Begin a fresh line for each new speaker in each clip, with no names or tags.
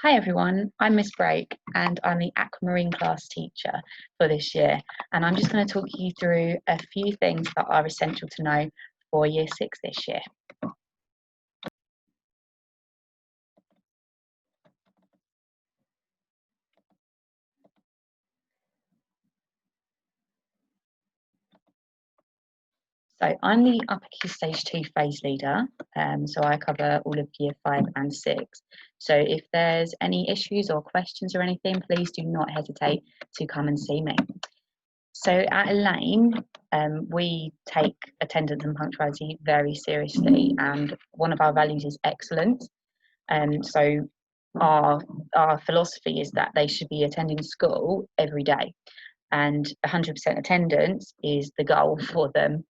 Hi everyone, I'm Miss Brake and I'm the Aquamarine class teacher for this year, and I'm just going to talk you through a few things that are essential to know for Year 6 this year. So I'm the Upper Key Stage 2 phase leader, so I cover all of Year 5 and 6. So if there's any issues or questions or anything, please do not hesitate to come and see me. So at Elaine, we take attendance and punctuality very seriously, and one of our values is excellence. So our philosophy is that they should be attending school every day, and 100% attendance is the goal for them.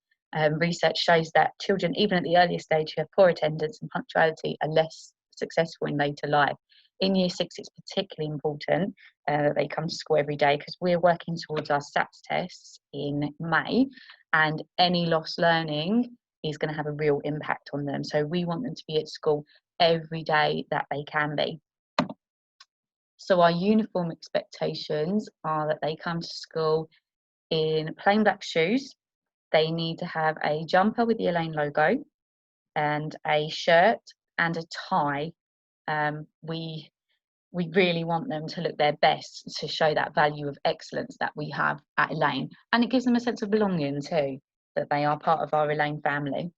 Research shows that children, even at the earliest stage, who have poor attendance and punctuality, are less successful in later life. In Year 6, it's particularly important that they come to school every day, because we're working towards our SATs tests in May, and any lost learning is going to have a real impact on them. So we want them to be at school every day that they can be. So our uniform expectations are that they come to school in plain black shoes. They need to have a jumper with the Elaine logo and a shirt and a tie. We really want them to look their best to show that value of excellence that we have at Elaine, and it gives them a sense of belonging too, that they are part of our Elaine family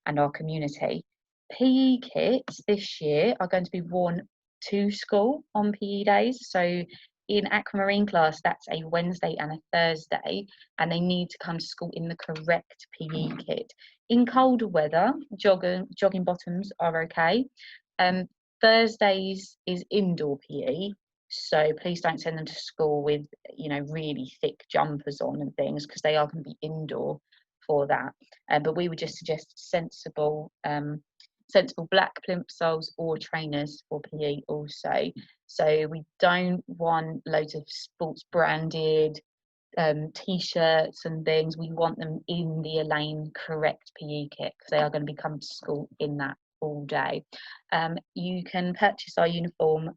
and our community. PE kits this year are going to be worn to school on PE days. So in Aquamarine class, that's a Wednesday and a Thursday, and they need to come to school in the correct PE kit. In colder weather, jogging bottoms are okay. Thursdays is indoor PE, so please don't send them to school with, really thick jumpers on and things, because they are going to be indoor for that. But we would just suggest sensible black plimp soles or trainers for PE also. So we don't want loads of sports branded t-shirts and things. We want them in the Elaine correct PE kit, because they are going to be coming to school in that all day. You can purchase our uniform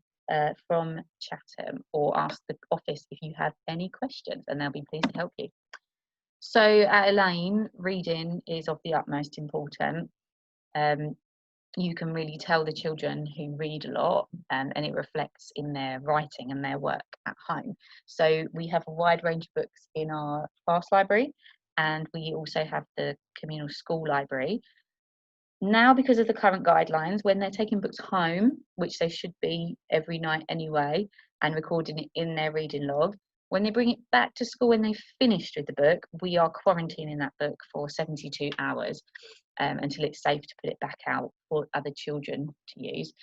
from Chatham, or ask the office if you have any questions, and they'll be pleased to help you. So at Elaine, reading is of the utmost importance. You can really tell the children who read a lot, and it reflects in their writing and their work at home. So we have a wide range of books in our class library, and we also have the communal school library. Now, because of the current guidelines, when they're taking books home, which they should be every night anyway, and recording it in their reading log, when they bring it back to school when they've finished with the book, we are quarantining that book for 72 hours until it's safe to put it back out for other children to use.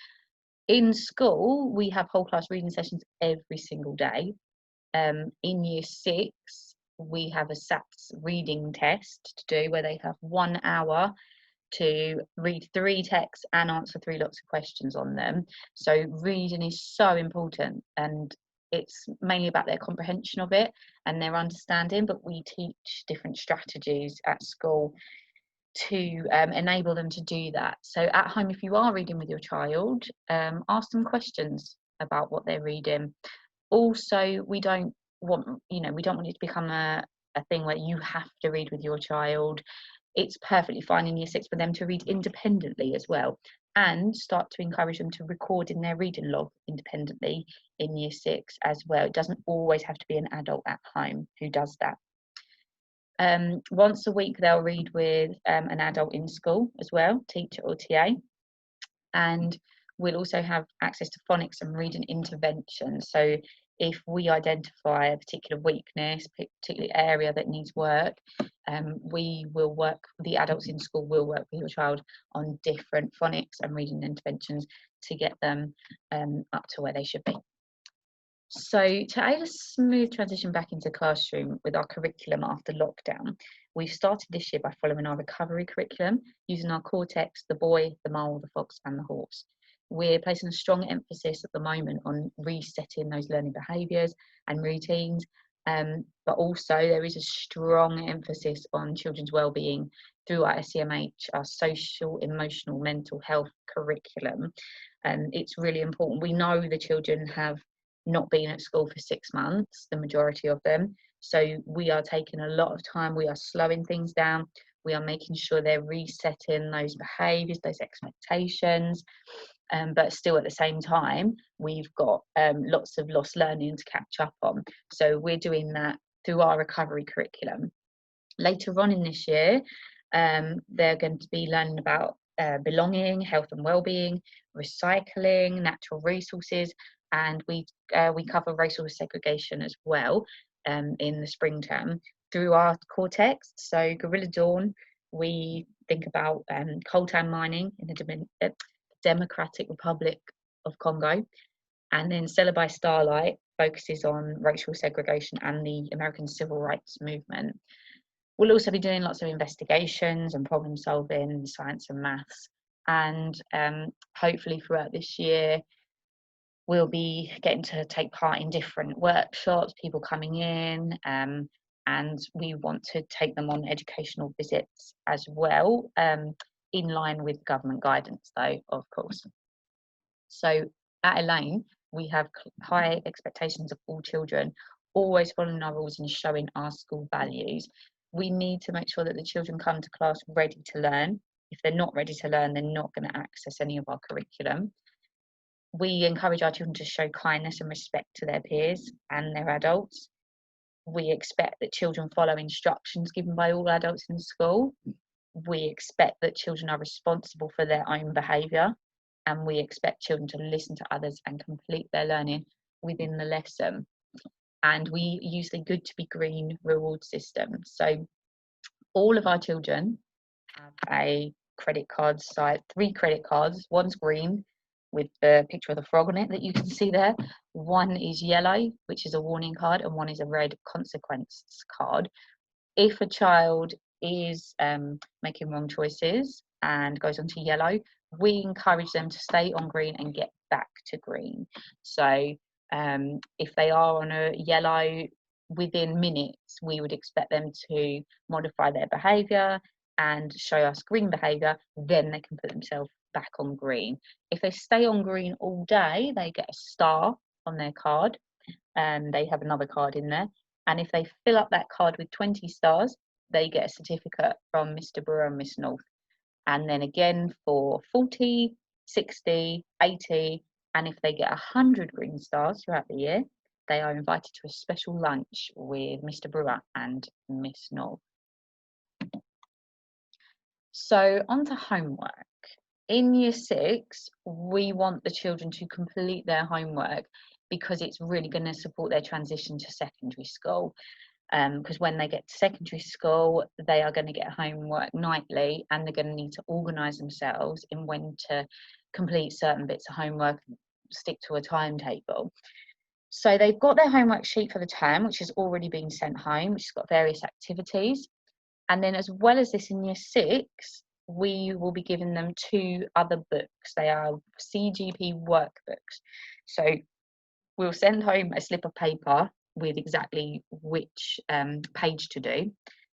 In school, we have whole class reading sessions every single day. In Year 6, we have a SATs reading test to do, where they have 1 hour to read 3 texts and answer 3 lots of questions on them. So reading is so important, and it's mainly about their comprehension of it and their understanding, but we teach different strategies at school to enable them to do that. So at home, if you are reading with your child, ask them questions about what they're reading. Also, we don't want it to become a thing where you have to read with your child. It's perfectly fine in Year 6 for them to read independently as well, and start to encourage them to record in their reading log independently in Year 6 as well. It doesn't always have to be an adult at home who does that. Once a week, they'll read with an adult in school as well, teacher or TA. And we'll also have access to phonics and reading intervention. So if we identify a particular weakness, particular area that needs work, we will work, the adults in school will work with your child on different phonics and reading interventions to get them up to where they should be. So to aid a smooth transition back into classroom with our curriculum after lockdown, we've started this year by following our recovery curriculum, using our core text, the boy, the mole, the fox and the horse. We're placing a strong emphasis at the moment on resetting those learning behaviours and routines, But also there is a strong emphasis on children's wellbeing through our SEMH, our social, emotional, mental health curriculum. It's really important. We know the children have not been at school for 6 months, the majority of them. So we are taking a lot of time, we are slowing things down, we are making sure they're resetting those behaviours, those expectations. But still at the same time, we've got lots of lost learning to catch up on. So we're doing that through our recovery curriculum. Later on in this year, they're going to be learning about belonging, health and well-being, recycling, natural resources, and we cover racial segregation as well in the spring term through our core texts. So Gorilla Dawn, we think about coltan mining in the Democratic Republic of Congo, and then Stella by Starlight focuses on racial segregation and the American Civil Rights Movement. We'll also be doing lots of investigations and problem solving, science and maths, and hopefully throughout this year we'll be getting to take part in different workshops, people coming in, and we want to take them on educational visits as well, in line with government guidance though, of course. So at Elaine, we have high expectations of all children, always following our rules and showing our school values. We need to make sure that the children come to class ready to learn. If they're not ready to learn, they're not going to access any of our curriculum. We encourage our children to show kindness and respect to their peers and their adults. We expect that children follow instructions given by all adults in school. We expect that children are responsible for their own behaviour, and we expect children to listen to others and complete their learning within the lesson. And we use the good to be green reward system. So all of our children have a credit card site, 3 credit cards. One's green with the picture of the frog on it that you can see there. One is yellow, which is a warning card, and one is a red consequence card. If a child is making wrong choices and goes on to yellow, we encourage them to stay on green and get back to green. So if they are on a yellow, within minutes we would expect them to modify their behaviour and show us green behaviour, then they can put themselves back on green. If they stay on green all day, they get a star on their card, and they have another card in there, and if they fill up that card with 20 stars, they get a certificate from Mr. Brewer and Miss North. And then again for 40, 60, 80, and if they get 100 green stars throughout the year, they are invited to a special lunch with Mr. Brewer and Miss North. So on to homework. In year 6, we want the children to complete their homework because it's really going to support their transition to secondary school. Because when they get to secondary school, they are going to get homework nightly, and they're going to need to organise themselves in when to complete certain bits of homework, stick to a timetable. So they've got their homework sheet for the term, which has already been sent home, which has got various activities. And then as well as this, in year 6, we will be giving them 2 other books. They are CGP workbooks. So we'll send home a slip of paper with exactly which page to do.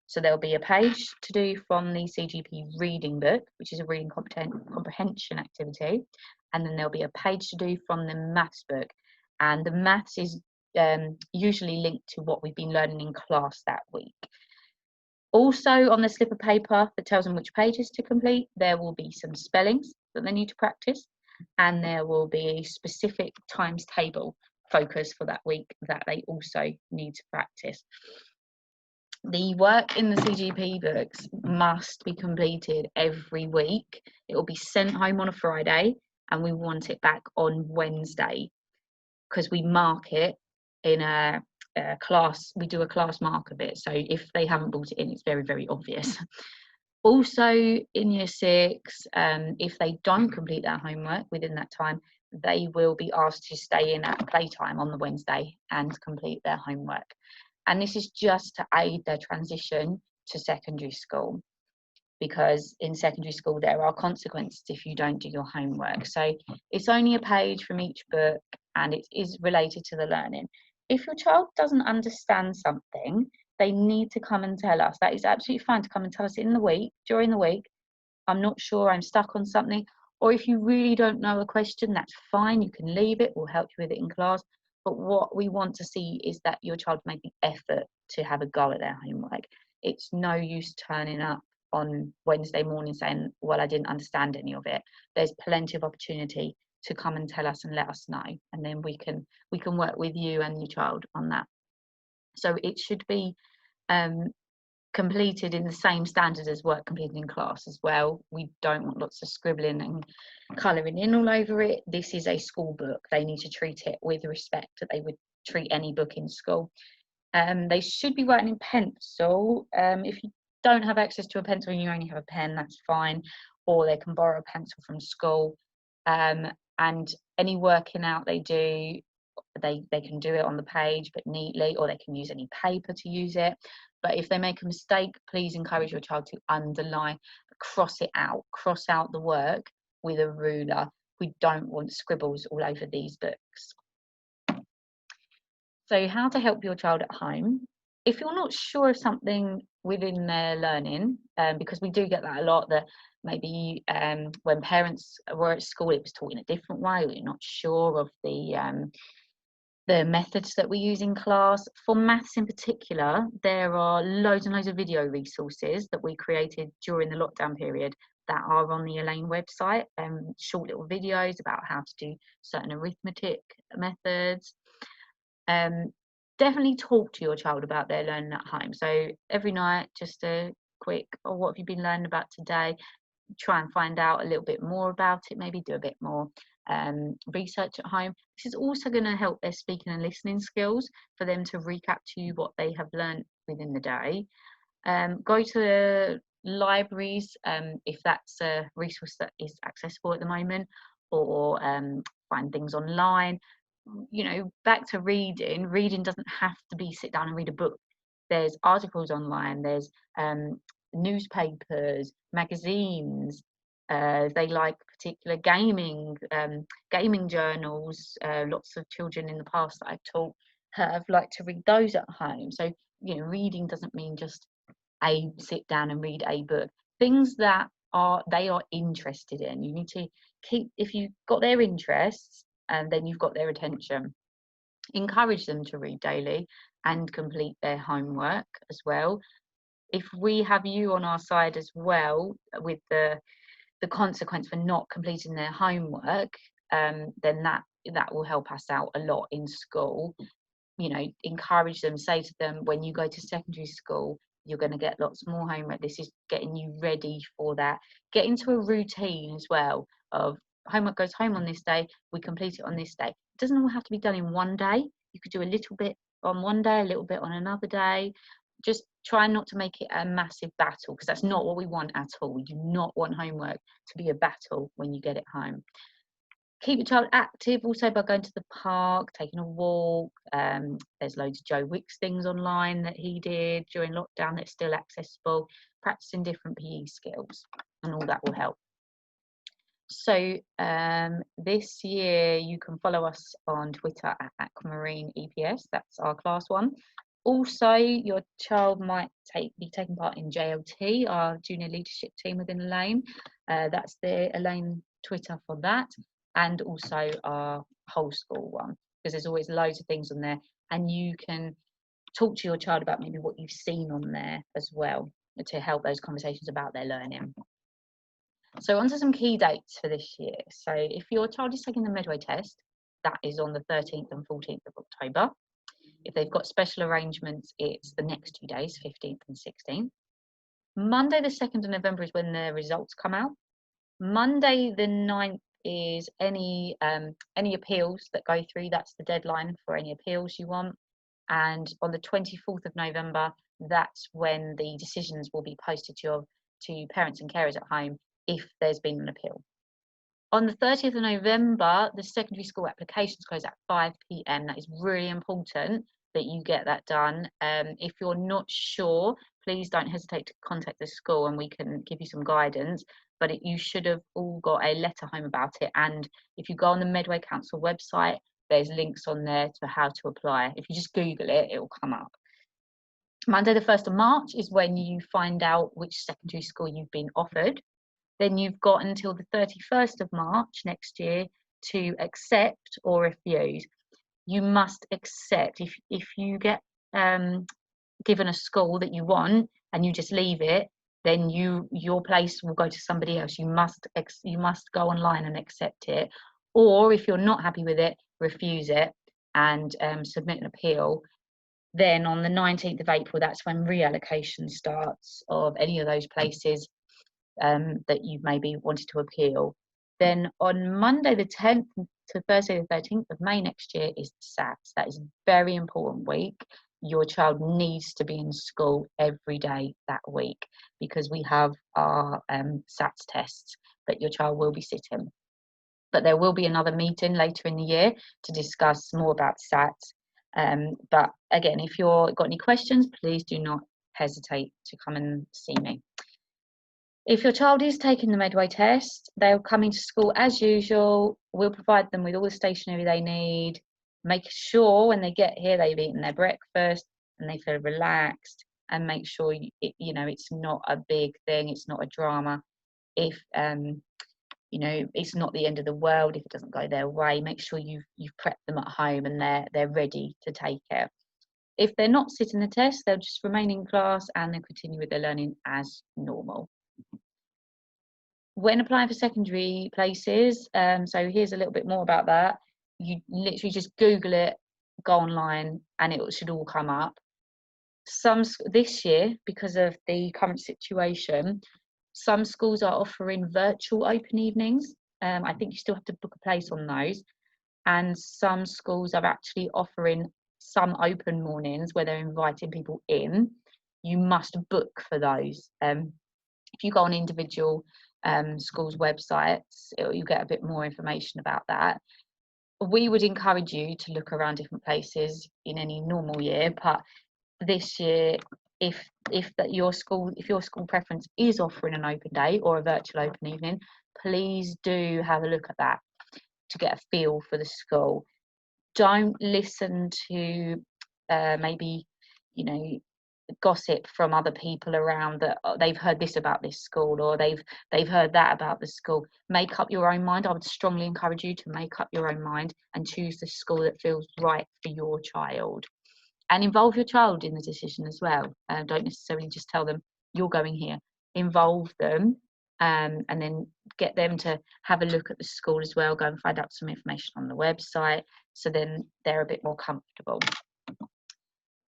So there'll be a page to do from the CGP reading book, which is a reading comprehension activity, and then there'll be a page to do from the maths book, and the maths is usually linked to what we've been learning in class that week. Also on the slip of paper that tells them which pages to complete, there will be some spellings that they need to practice, and there will be a specific times table focus for that week that they also need to practice. The work in the CGP books must be completed every week. It will be sent home on a Friday, and we want it back on Wednesday, because we mark it in a class, we do a class mark of it, so if they haven't brought it in, it's very, very obvious. Also in year 6, if they don't complete their homework within that time, they will be asked to stay in at playtime on the Wednesday and complete their homework. And this is just to aid their transition to secondary school, because in secondary school there are consequences if you don't do your homework. So it's only a page from each book, and it is related to the learning. If your child doesn't understand something, they need to come and tell us. That is absolutely fine to come and tell us in the week, during the week. I'm not sure, I'm stuck on something. Or if you really don't know a question, that's fine. You can leave it, we'll help you with it in class. But what we want to see is that your child make the effort to have a go at their homework. It's no use turning up on Wednesday morning saying, well, I didn't understand any of it. There's plenty of opportunity to come and tell us and let us know. And then we can work with you and your child on that. So it should be completed in the same standard as work completed in class as well. We don't want lots of scribbling and colouring in all over it. This is a school book. They need to treat it with respect that they would treat any book in school. They should be writing in pencil. If you don't have access to a pencil and you only have a pen, that's fine. Or they can borrow a pencil from school. And any working out they do, they can do it on the page but neatly, or they can use any paper to use it. But if they make a mistake, please encourage your child to underline, cross out the work with a ruler. We don't want scribbles all over these books. So how to help your child at home. If you're not sure of something within their learning, because we do get that a lot, that maybe when parents were at school it was taught in a different way, or you're not sure of the methods that we use in class. For maths in particular, there are loads and loads of video resources that we created during the lockdown period that are on the Elaine website, short little videos about how to do certain arithmetic methods. Definitely talk to your child about their learning at home. So every night, just a quick, oh, what have you been learning about today? Try and find out a little bit more about it, maybe do a bit more research at home. This is also going to help their speaking and listening skills, for them to recap to you what they have learned within the day. Go to libraries if that's a resource that is accessible at the moment, or find things online. You know, back to reading. Reading doesn't have to be sit down and read a book. There's articles online, there's newspapers, magazines. They like particular gaming journals. Lots of children in the past that I've taught have liked to read those at home. So, you know, reading doesn't mean just sit down and read a book. Things that they are interested in. You need to keep, if you've got their interests, and then you've got their attention. Encourage them to read daily and complete their homework as well. If we have you on our side as well with the consequence for not completing their homework, then that will help us out a lot in school. You know, encourage them, say to them, when you go to secondary school, you're going to get lots more homework. This is getting you ready for that. Get into a routine as well of homework goes home on this day, we complete it on this day. It doesn't all have to be done in one day. You could do a little bit on one day, a little bit on another day. Just try not to make it a massive battle, because that's not what we want at all. We do not want homework to be a battle when you get it home. Keep your child active also by going to the park, taking a walk. There's loads of Joe Wicks things online that he did during lockdown that's still accessible. Practicing different PE skills, and all that will help. So this year you can follow us on Twitter at Aquamarine EPS. That's our class one. Also, your child might be taking part in JLT, our junior leadership team within Elaine. That's the Elaine Twitter for that, and also our whole school one, because there's always loads of things on there, and you can talk to your child about maybe what you've seen on there as well, to help those conversations about their learning. So on to some key dates for this year. So if your child is taking the Medway Test, that is on the 13th and 14th of October. If they've got special arrangements, it's the next 2 days, 15th and 16th. Monday the 2nd of November is when the results come out. Monday the 9th is any appeals that go through. That's the deadline for any appeals you want. And on the 24th of November, that's when the decisions will be posted to parents and carers at home if there's been an appeal. On the 30th of November, the secondary school applications close at 5 p.m. That is really important that you get that done. If you're not sure, please don't hesitate to contact the school and we can give you some guidance. But you should have all got a letter home about it. And if you go on the Medway Council website, there's links on there to how to apply. If you just Google it, it will come up. Monday the 1st of March is when you find out which secondary school you've been offered. Then you've got until the 31st of March next year to accept or refuse. You must accept. If you get given a school that you want and you just leave it, then your place will go to somebody else. You must go online and accept it. Or if you're not happy with it, refuse it and submit an appeal. Then on the 19th of April, that's when reallocation starts of any of those places that you maybe wanted to appeal. Then on Monday the 10th to Thursday the 13th of May next year is the SATs. That is a very important week. Your child needs to be in school every day that week because we have our SATs tests that your child will be sitting. But there will be another meeting later in the year to discuss more about SATs. But again, if you've got any questions, please do not hesitate to come and see me. If your child is taking the Medway test, they'll come into school as usual. We'll provide them with all the stationery they need. Make sure when they get here they've eaten their breakfast and they feel relaxed, and make sure it's not a big thing, it's not a drama. If it's not the end of the world if it doesn't go their way. Make sure you've prepped them at home and they're ready to take it. If they're not sitting the test, they'll just remain in class and they'll continue with their learning as normal. When applying for secondary places, so here's a little bit more about that. You literally just Google it, go online, and it should all come up. This year, because of the current situation, some schools are offering virtual open evenings. I think you still have to book a place on those. And some schools are actually offering some open mornings where they're inviting people in. You must book for those. If you go on individual schools' websites, you get a bit more information about that. We would encourage you to look around different places in any normal year, but this year, if your school preference is offering an open day or a virtual open evening, please do have a look at that to get a feel for the school. Don't listen to maybe gossip from other people around that they've heard this about this school or they've heard that about the school. Make up your own mind. I would strongly encourage you to make up your own mind and choose the school that feels right for your child. And involve your child in the decision as well. Don't necessarily just tell them you're going here. Involve them and then get them to have a look at the school as well. Go and find out some information on the website so then they're a bit more comfortable.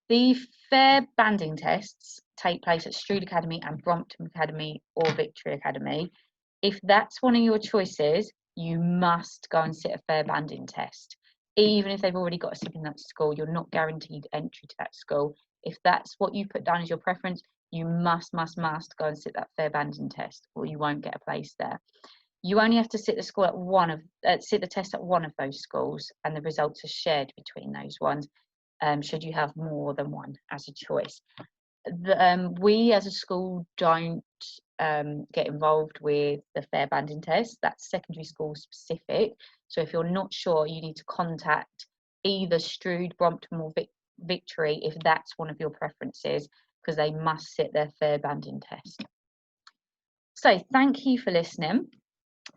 The fair banding tests take place at Strood Academy and Brompton Academy or Victory Academy. If that's one of your choices, you must go and sit a fair banding test. Even if they've already got a sit in that school, you're not guaranteed entry to that school. If that's what you put down as your preference, you must go and sit that fair banding test, or you won't get a place there. You only have to sit the test at one of those schools, and the results are shared between those ones. Should you have more than one as a choice. We as a school don't get involved with the fair banding test. That's secondary school specific. So if you're not sure, you need to contact either Strood, Brompton or Victory if that's one of your preferences, because they must sit their fair banding test. So thank you for listening.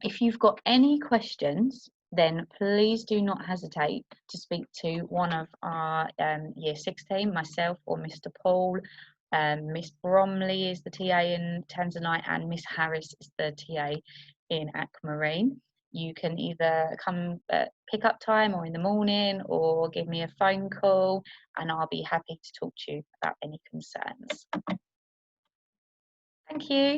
If you've got any questions, then please do not hesitate to speak to one of our Year 6 team, myself or Mr. Paul. Miss Bromley is the TA in Tanzanite and Miss Harris is the TA in Aquamarine. You can either come at pick-up time or in the morning or give me a phone call and I'll be happy to talk to you about any concerns. Thank you.